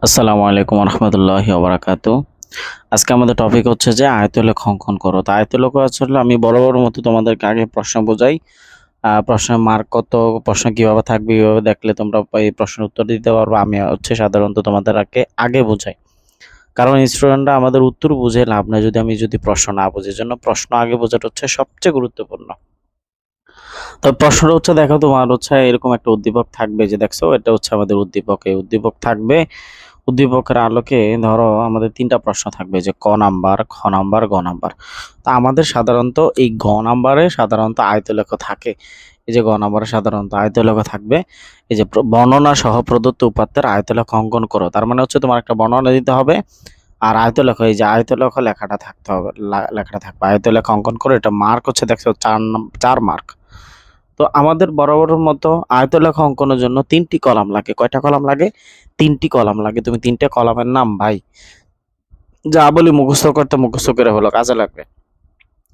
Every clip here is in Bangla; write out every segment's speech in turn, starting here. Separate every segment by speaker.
Speaker 1: আসসালামু আলাইকুম রহমতুল্লাহি ওবারাকাতু। আজকে আমাদের টপিক হচ্ছে যে আয়তলেখ অঙ্কন করো। তো আয়তলেখ আসলে আমি বরাবর মতো তোমাদেরকে আগে প্রশ্ন বোঝাই। প্রশ্নের মার্ক কত, প্রশ্ন কিভাবে থাকবে, কিভাবে দেখলে তোমরা এই প্রশ্নের উত্তর দিতে পারবে, আমি হচ্ছে সাধারণত তোমাদের আগে বোঝাই। কারণ স্টুডেন্টরা আমাদের উত্তর বুঝে লাভ নাই যদি প্রশ্ন না বুঝে। জন্য প্রশ্ন আগে বোঝাটা হচ্ছে সবচেয়ে গুরুত্বপূর্ণ। তো প্রশ্নটা হচ্ছে, দেখো তোমার হচ্ছে এরকম একটা উদ্দীপক থাকবে, যে দেখছো এটা হচ্ছে আমাদের উদ্দীপক। এই উদ্দীপক থাকবে, উদ্দীপকের আলোকে ধরো আমাদের তিনটা প্রশ্ন থাকবে, যে ক নাম্বার, খ নাম্বার, গ নাম্বার। তা আমাদের সাধারণত এই গ নাম্বারে সাধারণত আয়তলেখ থাকে। এই যে গ নাম্বারে সাধারণত আয়তলেখ থাকবে, এই যে বর্ণনা সহ প্রদত্ত উপাত্তের আয়তলেখ অঙ্কন করো। তার মানে হচ্ছে তোমার একটা বর্ণনা দিতে হবে, আর আয়তলেখ, এই যে আয়তলেখ লেখাটা থাকতে হবে, লেখাটা থাকবে। আয়তলেখ অঙ্কন করে এটা মার্ক হচ্ছে দেখছো 4 মার্ক। তো আমাদের বরাবরের মতো আয়তলেখ অঙ্কনের জন্য 3টি কলাম লাগে। কয়টা কলাম লাগে? 3টি কলাম লাগে। তুমি 3টে কলামের নাম ভাই যা বলি মুখস্থ করতে মুখস্থ করে হলো, কাজে লাগবে।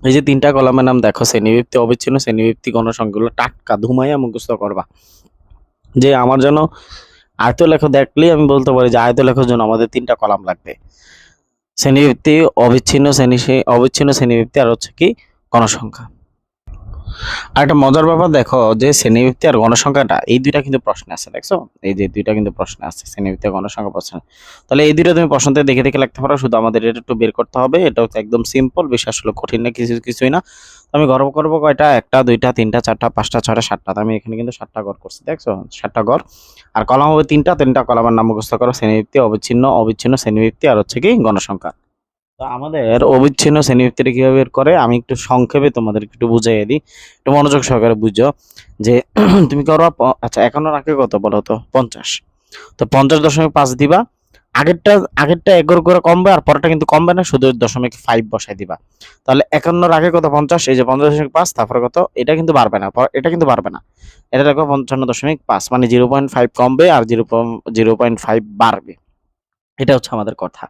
Speaker 1: এই যে 3টা কলামের নাম দেখো, শ্রেণীবৃত্তি, অবিচ্ছিন্ন, শ্রেণীবৃত্তি, গণসংখ্যাগুলো টাটকা ধুমাইয়া মুখস্থ করবা। যে আমার জন্য আয়তলেখ দেখলেই আমি বলতে পারি যে আয়তলেখের জন্য আমাদের 3টা কলাম লাগবে: শ্রেণীবৃত্তি, অবিচ্ছিন্ন শ্রেণীবৃত্তি, আর হচ্ছে কি গণসংখ্যা। আর একটা মজার ব্যাপার দেখো, যে শ্রেণীবৃত্তি আর গণসংখ্যাটা, এই দুইটা কিন্তু প্রশ্নে আছে, দেখছো? এই যে দুইটা কিন্তু প্রশ্নে আছে, শ্রেণীবৃত্তি আর গণসংখ্যা প্রশ্ন। তাহলে এই দুইটা তুমি প্রশ্নতে দেখে দেখে লিখতে পারো। শুধু আমাদের এটা একটু বের করতে হবে। এটা হচ্ছে একদম সিম্পল, বেশি আসলে কঠিন না, কিছুই না। তো আমি গড় করবো কয়টা? 1টা 2টা 3টা 4টা 5টা 6টা 7টা। আমি এখানে কিন্তু 7টা গড় করছি, দেখছো? 7টা গড়। আর কলাম হবে 3টা কলামের নাম মুখস্থ করো: শ্রেণীবৃত্তি, অবিচ্ছিন্ন শ্রেণীবৃত্তি, আর হচ্ছে কি গণসংখ্যা। তো আমাদের অবিচ্ছিন্ন শ্রেণীবৃত্তিটা কিভাবে বের করে আমি একটু সংক্ষেপে তোমাদের একটু বুঝাইয়ে দিই, একটু মনোযোগ সহকারে বুঝো। যে তুমি করো আচ্ছা, 51 আগে কত বলো তো? 50। তো 50.5 দিবা। আগেরটা আগেরটা এগোর করে কমবে, আর পরেরটা কিন্তু কমবে না, শুধু 0.5 বসাই দিবা। তাহলে 51 আগে কত? 50। এই যে 50.5, তারপরে কত? এটা কিন্তু বাড়বে না, এটা কিন্তু বাড়বে না। এটা দেখো 55.5, মানে 0.5 কমবে আর 0.5 বাড়বে। এটা হচ্ছে আমাদের কথা।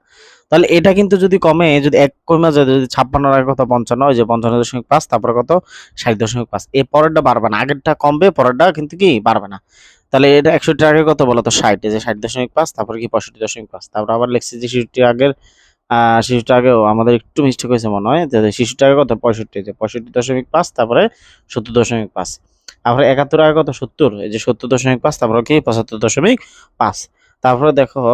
Speaker 1: তাহলে এটা কিন্তু যদি কমে, যদি এক কমে যায়, যদি 56 আগে কত? 55, ওই যে 55.5, তারপরে কত? 60.5। এই পরেরটা বাড়বে না, আগেরটা কমবে, পরেরটা কিন্তু কি বাড়বে না। তাহলে এটা 61 আগে কত বলো তো? 60। এই যে 60.5, তারপরে কি 65.5, তারপর আবার লিখছি যে 66 আগের 66 আগেও আমাদের একটু মিস্টেক হয়েছে মনে হয়, যে 66 আগে কত? 65। যে 65.5, তারপরে 70.5। তারপরে 71 আগে কত? 70। এই যে 70.5, তারপরে কি 75.5। তারপরে দেখো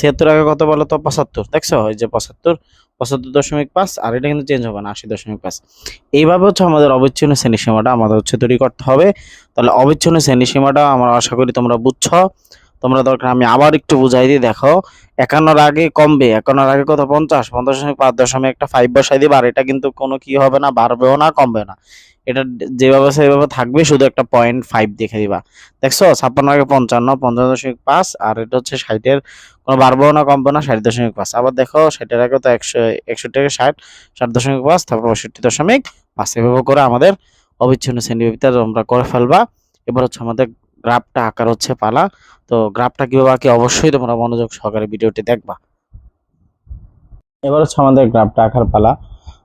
Speaker 1: 76 আগে কত বলো তো? 75। দেখছো? এই যে 75.5, আর এটা কিন্তু চেঞ্জ হবে না, 80.5। এইভাবে হচ্ছে আমাদের অবিচ্ছিন্ন শ্রেণীসীমাটা আমাদের হচ্ছে তৈরি করতে হবে। তাহলে অবিচ্ছিন্ন শ্রেণীসীমাটা আমরা আশা করি তোমরা বুঝছো। তোমরা দরকার আমি আবার একটু বুঝাই দিই, দেখো 51 আগে কমবে, 51 আগে কত? 50, 50.5 বসাই দিবা। আর এটা কিন্তু কোনো কি হবে না, বাড়বেও না, কমবেও না। এটা যেভাবে সেভাবে থাকবে, শুধু একটা 0.5 দেখে দিবা। দেখছো? 56 আগে 55, 55.5, আর এটা হচ্ছে 60-এর কোনো বাড়বেও না, কমবে না, 60.5। আবার দেখো 60-এর আগে তো 100, 61 থেকে 60, 60.5, তারপর 65.5। এভাবে করে আমাদের অবিচ্ছিন্ন শ্রেণীবৃত্তি তোমরা করে ফেলবা। এবার হচ্ছে আমাদের গ্রাফটা আঁকার হচ্ছে পালা। তো গ্রাফটা কিভাবে আঁকি অবশ্যই তোমরা মনোযোগ সহকারে ভিডিওটি দেখবা। এবার হচ্ছে আমাদের গ্রাফটা আঁকার পালা।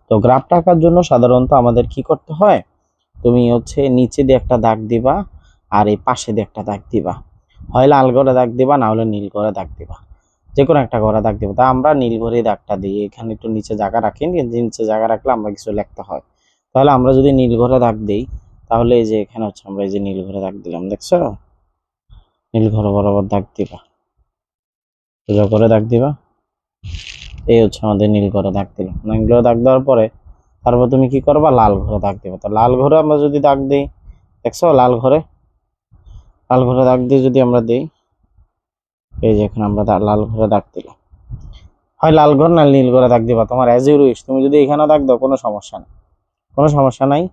Speaker 1: তো গ্রাফটা আঁকার জন্য সাধারণত আমাদের কি করতে হয়? তুমি হচ্ছে নিচে দিয়ে একটা দাগ দিবা, আর এই পাশে দিয়ে একটা দাগ দিবা। হয় লাল করে দাগ দিবা, না হলে নীল করে দাগ দিবা, যে কোনো একটা করে দাগ দিবা। তা আমরা নীল করে দাগটা দিই। এখানে একটু নিচে জায়গা রাখি, নিচে জায়গা রাখলে আমরা কিছু লিখতে হয়। তাহলে আমরা যদি নীল ঘরে দাগ দিই, তাহলে এই যে এখানে হচ্ছে আমরা এই যে নীল ঘরে দাগ দিলাম, দেখছো? নীল ঘরে বরাবর দাগ দিবা, সোজা করে দাগ দিবা। এই হচ্ছে আমাদের নীল ঘরে দাগ দিলাম। নীল ঘরে দাগ দেওয়ার পরে তারপর তুমি কি করবা? লাল ঘরে দাগ দিবা। তো লাল ঘরে আমরা যদি দাগ দিই, দেখছো? লাল ঘরে দাগ দিয়ে যদি আমরা দিই, এই যে এখানে আমরা লাল ঘরে দাগ দিলাম। হয় লাল ঘর না নীল ঘরে দাগ দিবা, তোমার অ্যাজ ইউ উইশ। তুমি যদি এখানে দাগ দাও, কোনো সমস্যা নেই, কোনো সমস্যা নাই।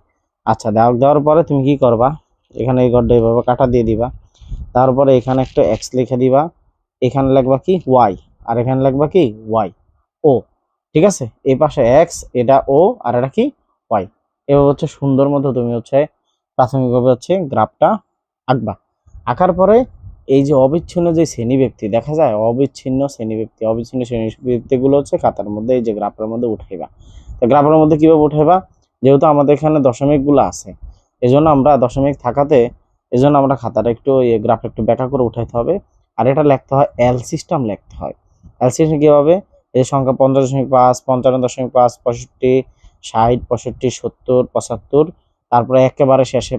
Speaker 1: আচ্ছা, দাগ দেওয়ার পরে তুমি কি করবা? এখানে এই ঘরটা এইভাবে কাটা দিয়ে দিবা। তারপরে এখানে একটা এক্স লিখে দিবা, এখানে লিখবা কি? ওয়াই, আর এখানে লিখবা কি? ওয়াই ও। ঠিক আছে? এই পাশে এক্স, এটা ও, আর এটা কি? ওয়াই। এভাবে হচ্ছে সুন্দর মতো তুমি হচ্ছে প্রাথমিকভাবে হচ্ছে গ্রাফটা আঁকবা। আঁকার পরে এই যে অবিচ্ছিন্ন যে শ্রেণীব্যক্তি দেখা যায়, অবিচ্ছিন্ন শ্রেণীব্যক্তিগুলো হচ্ছে খাতার মধ্যে এই যে গ্রাফের মধ্যে উঠাইবা। তো গ্রাফের মধ্যে কিভাবে উঠাইবা? যেহেতু আমাদের এখানে দশমিক গুলো আছে, এজন্য আমরা দশমিক থাকাতে, এজন্য আমরা খাতাটা একটু গ্রাফ একটু ব্যাকা করে উঠাইতে হবে। আর এটা লিখতে হয় এল সিস্টেম লিখতে হয়। এল সিস্টেম কীভাবে, এই সংখ্যা 50.5, 55.5, 65, 60, 65, 70, 75, তারপরে একেবারে শেষে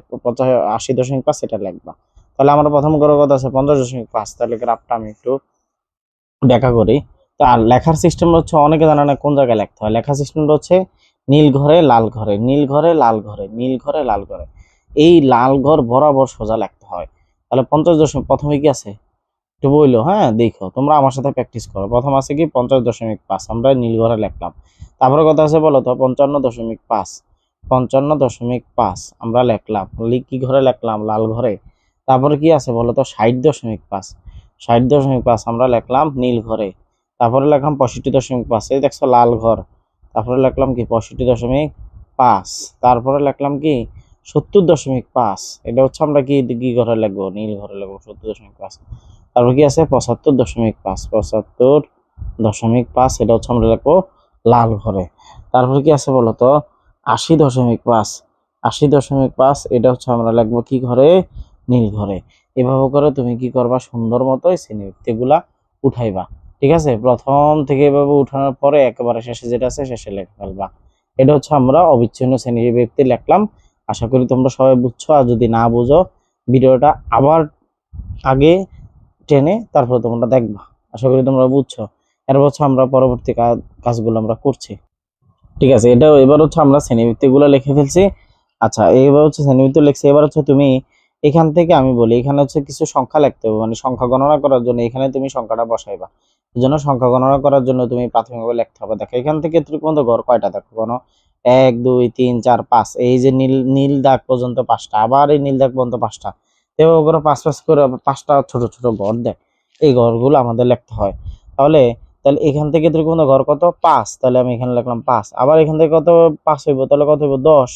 Speaker 1: 80.5 এটা লিখবা। তাহলে আমরা প্রথম করে কথা আছে 50.5, তাহলে গ্রাফটা আমি একটু ব্যাখ্যা করি। তো আর লেখার সিস্টেম হচ্ছে অনেকে জানে না কোন জায়গায় লিখতে হয়। লেখার সিস্টেমটা হচ্ছে নীল ঘরে লাল ঘরে, নীল ঘরে লাল ঘরে, নীল ঘরে লাল ঘরে, এই লাল ঘর বরাবর সোজা লিখতে হয়। তাহলে 50 প্রথমে কি আছে একটু বইলো, হ্যাঁ দেখো তোমরা আমার সাথে প্র্যাকটিস করো। প্রথম আছে কি 50.5, আমরা নীল ঘরে লিখলাম। তারপরে কথা আছে বলো তো 55.5, 55.5 আমরা লিখলাম, কি ঘরে লিখলাম, লাল ঘরে। তারপরে কি আছে বলো তো 60.5, 60.5 আমরা লিখলাম নীল ঘরে। তারপরে লিখলাম 65.5, এই দেখছো লাল ঘর। তারপরে লিখলাম কি 65.5, তারপরে লিখলাম কি 70.5, এটা হচ্ছে আমরা কি ঘরে লিখবো, নীল ঘরে লিখবো 70.5। তারপর কি আছে 75.5, 75.5, এটা হচ্ছে আমরা লিখবো লাল ঘরে। তারপরে কি আছে বলতো 80.5, 80.5, এটা হচ্ছে আমরা লিখবো কি ঘরে, নীল ঘরে। এভাবে করে তুমি কি করবা, সুন্দর মতো শ্রেণীবৃত্তিগুলা উঠাইবা। ঠিক আছে, প্রথম থেকে এভাবে উঠানোর পরে একেবারে শেষে যেটা আছে শেষে লিখে ফেলবা। এটা হচ্ছে আমরা অবিচ্ছিন্ন শ্রেণীবৃত্তি লিখলাম। আশা করি তোমরা সবাই বুঝছো, আর যদি না বুঝো ভিডিওটা আবার আগে টেনে তারপর তোমরা দেখবা। আশা করি তোমরা বুঝছো। এরপর হচ্ছে আমরা পরবর্তী কাজগুলো আমরা করছি। ঠিক আছে, এটা এবার হচ্ছে আমরা শ্রেণীবৃত্তিগুলো লিখে ফেলছি। আচ্ছা, এবার হচ্ছে শ্রেণীবৃত্তি লিখছি। এবার হচ্ছে তুমি এখান থেকে আমি বলি, এখানে হচ্ছে কিছু সংখ্যা লিখতে হবে, মানে সংখ্যা গণনা করার জন্য এখানে তুমি সংখ্যাটা বসাইবা। এই জন্য সংখ্যা গণনা করার জন্য তুমি প্রাথমিকভাবে লিখতে হবে। দেখো এখান থেকে এতটুকু পর্যন্ত ঘর কয়টা, দেখো কোনো 1, 2, 3, 4, 5, এই যে নীল নীল দাগ পর্যন্ত 5টা, আবার এই নীল দাগ পর্যন্ত 5টা, এভাবে করে 5 করে 5টা ছোট ছোট ঘর দেয়। এই ঘরগুলো আমাদের লিখতে হয়। তাহলে তাহলে এখান থেকে ত্রিকোণ ঘর কত 5, তাহলে আমি এখানে লিখলাম 5। আবার এখান থেকে কত 5 হইব, তাহলে কত হইব 10।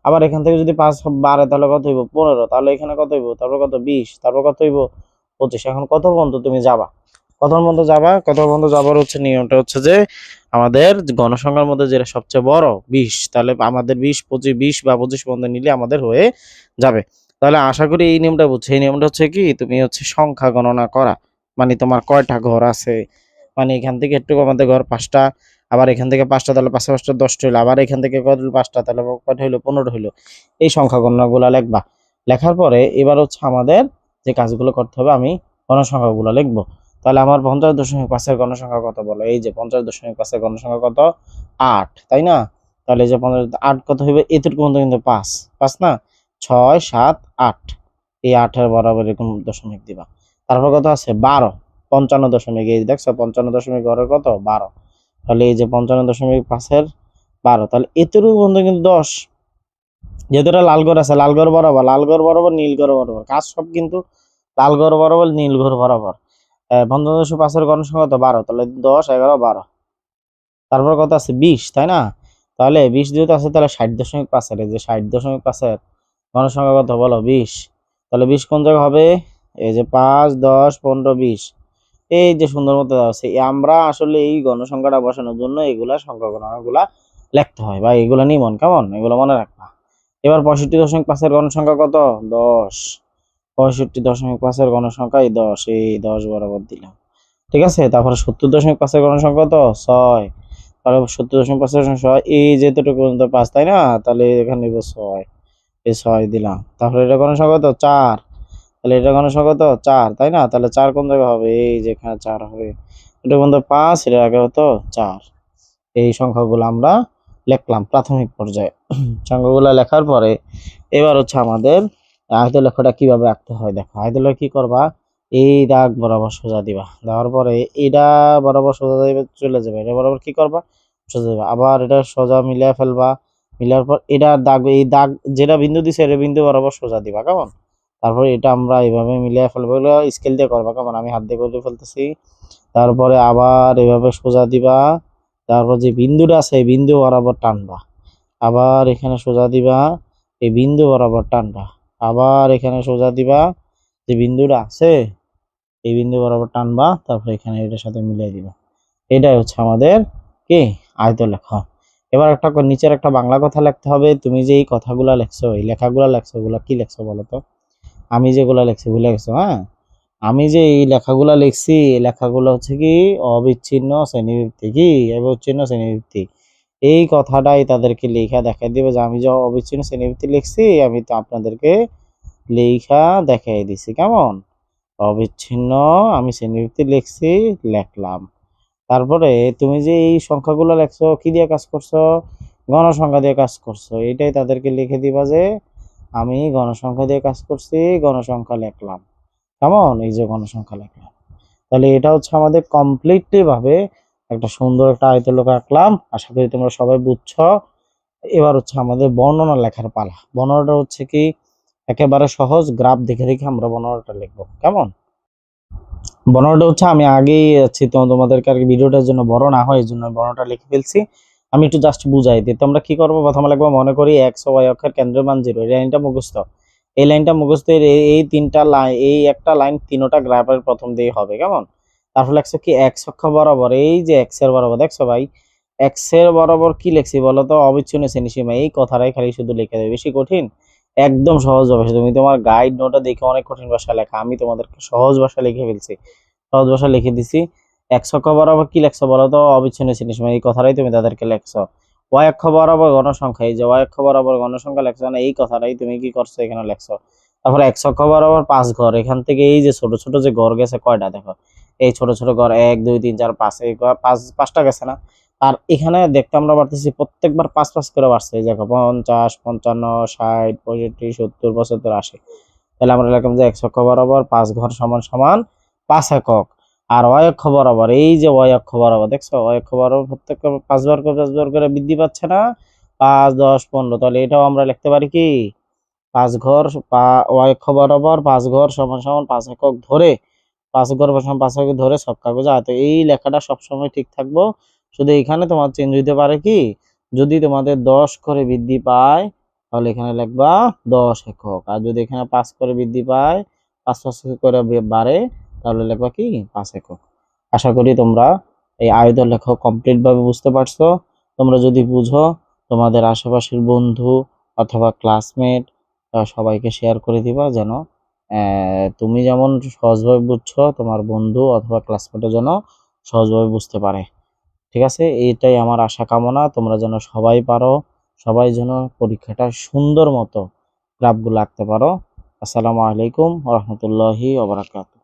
Speaker 1: আবার এখান থেকে যদি 5 বাড়ে তাহলে কত হইব 15, তাহলে এখানে কত হইব, তারপর কত 20, তারপর কত হইব 25। এখন কত পর্যন্ত তুমি যাবা, কত পর্যন্ত যাবা, কত পর্যন্ত যাবার হচ্ছে নিয়মটা হচ্ছে যে আমাদের গণসংখ্যার মধ্যে যেটা সবচেয়ে বড় 20, তাহলে আমাদের 20, 25, 20 বা 25 পর্যন্ত নিলে আমাদের হয়ে যাবে। তাহলে আশা করি এই নিয়মটা বুঝছো। এই নিয়মটা হচ্ছে কি, তুমি হচ্ছে সংখ্যা গণনা করা, মানে তোমার কয়টা ঘর আছে, মানে এখান থেকে একটু আমাদের ঘর 5টা, আবার এখান থেকে 5টা, তাহলে 5 5 10টা হইলো, আবার এখান থেকে কত 5টা, তাহলে কয়টা হইলো 15 হইলো। এই সংখ্যা গণনাগুলো লিখবা। লেখার পরে এবার হচ্ছে আমাদের যে কাজগুলো করতে হবে, আমি গণসংখ্যাগুলো লিখবো। তাহলে আমার 50.5 গণসংখ্যা কত বলো, এই যে 50.5 গণসংখ্যা কত 8, তাই না? তাহলে এই যে 8 কত হইবে, এতটুকু পর্যন্ত কিন্তু 5 5 না, 6, 7, 8, এই 8-এর বরাবর এরকম দশমিক দিবা। তারপর কত আছে 12, 55 এই দেখছো 55 ঘরের কত 12, তাহলে এই যে 55.5-এর 12, তাহলে এতটুকু পর্যন্ত কিন্তু 10। যেহেতু এটা লাল ঘর আছে, লাল ঘর বরাবর, লাল ঘর বরাবর, নীল ঘর বরাবর, কাজ সব কিন্তু লাল ঘর বরাবর, নীল ঘর বরাবর। 55.5-এর গণসংখ্যা কত 12, তাহলে 10, 11, 12। তারপর কত আছে 20, তাই না? তাহলে 20 যেহেতু আছে, তাহলে 60.5-এর, এই যে 60.5-এর গণসংখ্যা কত বলো 20। তাহলে 20 কোন জায়গায় হবে, এই যে 5, 10, 15, 20, এই যে সুন্দর মতো দেওয়া আছে। আমরা আসলে এই গণসংখ্যাটা বসানোর জন্য এগুলা সংখ্যা গণনাগুলা লিখতে হয়, বা এগুলা নিমন কেমন, এগুলো মনে রাখবা। এবার 65.5-এর গণসংখ্যা কত 10, 65.5-এর গণসংখ্যা এই 10, এই 10 বরাবর দিলাম। ঠিক আছে, তারপরে 70.5-এর গণসংখ্যা কত 6, তাহলে 70.5-এর 6, এই যেতটুকু পর্যন্ত 5, তাই না? তাহলে এখানে নিব 6, এই 6 দিলাম। তারপরে এটা গণসংখ্যা কত 4, তাহলে এটা গণসংখ্যা কত 4, তাই না? তাহলে 4 কোন জায়গায় হবে, এই যেখানে 4 হবে, এটা পর্যন্ত 5, এটা আগে হতো 4। এই সংখ্যাগুলো আমরা লিখলাম প্রাথমিক পর্যায়ে। সংখ্যাগুলো লেখার পরে এবার হচ্ছে আমাদের আয়তের লেখাটা কিভাবে আঁকতে হয়। দেখো আয়তের লেখা কি করবা, এই দাগ বরাবর সোজা দিবা, দেওয়ার পরে এটা বরাবর সোজা দিবে, চলে যাবে, এটা বরাবর কি করবা সোজা দিবা, আবার এটা সোজা মিলিয়ে ফেলবা। মিলার পর এটা দাগ, এই দাগ যেটা বিন্দু দিছে এটা বিন্দু বরাবর সোজা দিবা, কেমন? তারপরে এটা আমরা এইভাবে মিলিয়ে ফেলবো, এগুলো স্কেল দিয়ে করবা, কেমন? আমি হাত দিয়ে করে ফেলতেছি। তারপরে আবার এভাবে সোজা দিবা, তারপর যে বিন্দুটা আছে এই বিন্দু বরাবর টানবা, আবার এখানে সোজা দিবা, এই বিন্দু বরাবর টানবা, আবার এখানে সোজা দিবা, যে বিন্দুটা আছে এই বিন্দু বরাবর টানবা, তারপর এখানে এটার সাথে মিলিয়ে দিবা। এটাই হচ্ছে আমাদের কি আয়ত লেখা। এবার একটা নিচের একটা বাংলা কথা লিখতে হবে। তুমি যে এই কথাগুলো লেখছো, এই লেখাগুলো লেখছো, ওগুলা কি লেখছো বলো তো? আমি যেগুলো লেখছি ভুলে গেছো? হ্যাঁ, আমি যে এই লেখাগুলো লিখছি এই লেখাগুলো হচ্ছে কি অবিচ্ছিন্ন শ্রেণীবৃত্তি, কি অবিচ্ছিন্ন শ্রেণীবৃত্তি। এই কথাটাই তাদেরকে লেখা দেখাই দিবে যে আমি যে অবিচ্ছিন্ন শ্রেণীবৃত্তি লিখছি, আমি তো আপনাদেরকে লেখা দেখাই দিছি। কেমন? অবিচ্ছিন্ন আমি শ্রেণীবৃত্তি লিখছি, লিখলাম। তারপরে তুমি যে এই সংখ্যাগুলো লেখছো কি দিয়ে কাজ করছো? গণসংখ্যা দিয়ে কাজ করছো। এটাই তাদেরকে লিখে দিবা যে আমি গণসংখ্যা দিয়ে কাজ করছি, গণসংখ্যা লিখলাম। কেমন? এই যে গণসংখ্যা লিখলাম। তাহলে এটা হচ্ছে আমাদের কমপ্লিটলি ভাবে একটা সুন্দর একটা আয়তলেখ আঁকলাম। আশা করি তোমরা সবাই বুঝছো। এবার হচ্ছে আমাদের বর্ণনা লেখার পালা। বর্ণনাটা হচ্ছে কি একেবারে সহজ, গ্রাফ দেখে দেখে আমরা বর্ণনাটা লিখবো। কেমন? বর্ণনাটা হচ্ছে আমি আগেই আছি তো তোমাদেরকে আর কি ভিডিওটার জন্য বড় না হয় এই জন্য বর্ণনাটা লিখে ফেলছি। আমি একটু জাস্ট বুঝাই দিই। তোমরা কি করবো? প্রথমে লিখবো মনে করি এক্স ও ওয়াই অক্ষের কেন্দ্রের মান 0। এই লাইনটা মুখস্থ। এই লাইনটা মুখস্থ। এই তিনটা লাইন, এই একটা লাইন তিনোটা গ্রাফের প্রথম দিয়ে হবে। কেমন? তারপর লেখছো কি এক্স অক্ষ বরাবর, এই যে এক্স এর বরাবর দেখছো ভাই, এক্স এর বরাবর কি লিখছি বলো তো? অবিচ্ছিন্ন শ্রেণীসীমা। এই কথাটাই খালি শুধু লিখে দেবে। বেশি কঠিন? একদম সহজ ভাষা। তুমি তোমার গাইড নোটটা দেখে অনেক কঠিন ভাষা লেখা, আমি তোমাদেরকে সহজ ভাষা লিখে ফেলছি। সহজ ভাষা লিখে দিছি। এক্স অক্ষ বরাবর কি লেখছো বলো তো? অবিচ্ছিন্ন শ্রেণীসীমা। এই কথাটাই তুমি তাদেরকে লেখছো। ওয়াই অক্ষ বরাবর গণসংখ্যা, এই যে ওয়াই অক্ষ বরাবর গণসংখ্যা লেখছো না, এই কথাটাই তুমি কি করছো? এখানে লেখছো। তারপর এক্স অক্ষ বরাবর 5 ঘর, এখান থেকে এই যে ছোট ছোট যে ঘর গেছে কয়টা দেখো, এই ছোট ছোট ঘর 1 2 3 4 5, এই পাঁচটা গেছে না? আর এখানে দেখতে আমরা পারতেছি প্রত্যেকবার 5 5 করে বাড়ছে। এই দেখো 50 55 60 65 70 75 80। তাহলে আমরা লিখলাম যে এক্স অক্ষ বরাবর 5 ঘর সমান সমান 5 একক। আর ওয়াই অক্ষ বরাবর, এই যে ওয়াই অক্ষ বরাবর দেখছো, ওয়াই অক্ষ বরাবর প্রত্যেক 5 বার করে 5 বার করে বৃদ্ধি পাচ্ছে না? 5 10 15। তাহলে এটাও আমরা লিখতে পারি কি 5 ঘর ওয়াই অক্ষ বরাবর 5 ঘর সমান সমান 5 একক ধরে, 5 ঘর সমান 5 একক ধরে সব কাগজে আয়ত। এই লেখাটা সবসময় ঠিক থাকবো। শুধু এখানে তোমার চেঞ্জ হইতে পারে কি, যদি তোমাদের 10 করে বৃদ্ধি পায় তাহলে এখানে লিখবা 10 একক। আর যদি এখানে 5 করে বৃদ্ধি পায়, 5 5 করে বাড়ে, তাহলে লিখবা কি 5 একক। আশা করি তোমরা এই আয়ত লেখা কমপ্লিট ভাবে বুঝতে পারছো। তোমরা যদি বুঝো তোমাদের আশেপাশের বন্ধু অথবা ক্লাসমেট সবাইকে শেয়ার করে দিবা, যেন তুমি যেমন সহজভাবে বুঝছো তোমার বন্ধু অথবা ক্লাসমেটও যেন সহজভাবে বুঝতে পারে। ঠিক আছে? এইটাই আমার আশা কামনা। তোমরা যেন সবাই পারো, সবাই যেন পরীক্ষাটা সুন্দর মতো গ্রাফগুলো আঁকতে পারো। আসসালামু আলাইকুম ওয়া রাহমাতুল্লাহি ওয়া বারাকাতুহু।